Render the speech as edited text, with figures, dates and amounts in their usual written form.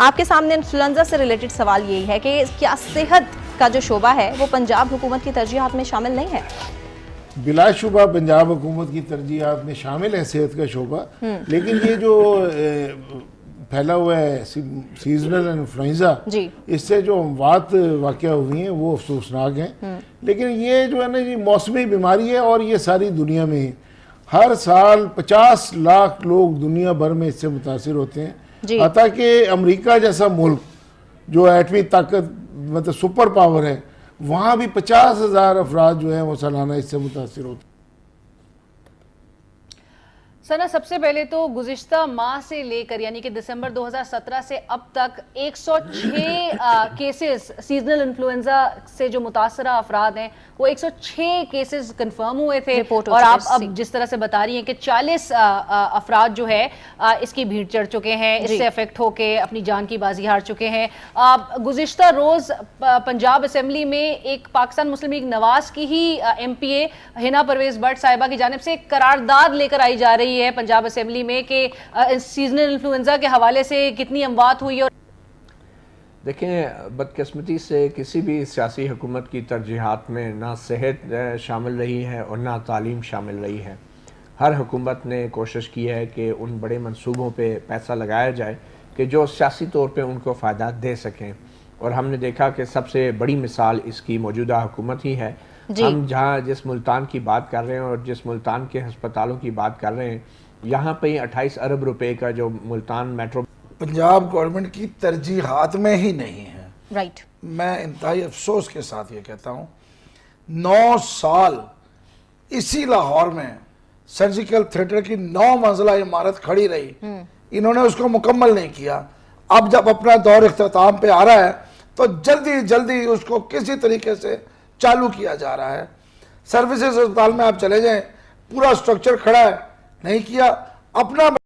آپ کے سامنے انفلوئنزا سے ریلیٹڈ سوال یہی ہے کہ کیا صحت کا جو شعبہ ہے وہ پنجاب حکومت کی ترجیحات میں شامل نہیں ہے؟ بلا شبہ پنجاب حکومت کی ترجیحات میں شامل ہے صحت کا شعبہ، لیکن یہ جو پھیلا ہوا ہے سیزنل انفلوئنزا، اس سے جو اموات واقع ہوئی ہیں وہ افسوسناک ہیں، لیکن یہ جو ہے نا یہ موسمی بیماری ہے اور یہ ساری دنیا میں ہی ہر سال 50 لاکھ لوگ دنیا بھر میں اس سے متاثر ہوتے ہیں، حتیٰ کہ امریکہ جیسا ملک جو ایٹمی طاقت مطلب سپر پاور ہے وہاں بھی 50,000 افراد جو ہیں وہ سالانہ اس سے متاثر ہوتے ہیں۔ سنا، سب سے پہلے تو گزشتہ ماہ سے لے کر یعنی کہ دسمبر 2017 سے اب تک 106 کیسز سیزنل انفلوئنزا سے جو متاثرہ افراد ہیں وہ 106 کیسز کنفرم ہوئے تھے، اور آپ اب جس طرح سے بتا رہی ہیں کہ 40 افراد جو ہے اس کی بھیڑ چڑھ چکے ہیں، اس سے افیکٹ ہو کے اپنی جان کی بازی ہار چکے ہیں۔ گزشتہ روز پنجاب اسمبلی میں ایک پاکستان مسلم لیگ نواز کی ہی ایم پی اے ہنا پرویز بٹ صاحبہ کی جانب سے ایک قرارداد لے کر آئی جا رہی ہے پنجاب اسمبلی میں کہ سیزنل انفلوئنزا کے حوالے سے کتنی اموات ہوئی۔ اور دیکھیں، بدقسمتی سے کسی بھی سیاسی حکومت کی ترجیحات میں نہ صحت شامل رہی ہے اور نہ تعلیم شامل رہی ہے۔ ہر حکومت نے کوشش کی ہے کہ ان بڑے منصوبوں پہ پیسہ لگایا جائے کہ جو سیاسی طور پہ ان کو فائدہ دے سکیں، اور ہم نے دیکھا کہ سب سے بڑی مثال اس کی موجودہ حکومت ہی ہے۔ ہم جس ملتان کی بات کر رہے ہیں اور جس ملتان کے ہسپتالوں کی بات کر رہے ہیں، یہاں پہ 28 ارب روپے کا جو ملتان میٹرو پنجاب گورنمنٹ کی ترجیحات میں ہی نہیں ہے۔ رائٹ، میں انتہائی افسوس کے ساتھ یہ کہتا ہوں 9 سال اسی لاہور میں سرجیکل تھیٹر کی 9 منزلہ عمارت کھڑی رہی، انہوں نے اس کو مکمل نہیں کیا۔ اب جب اپنا دور اختتام پہ آ رہا ہے تو جلدی جلدی اس کو کسی طریقے سے چالو کیا جا رہا ہے۔ سروسز اسپتال میں آپ چلے جائیں، پورا سٹرکچر کھڑا ہے، نہیں کیا۔ اپنا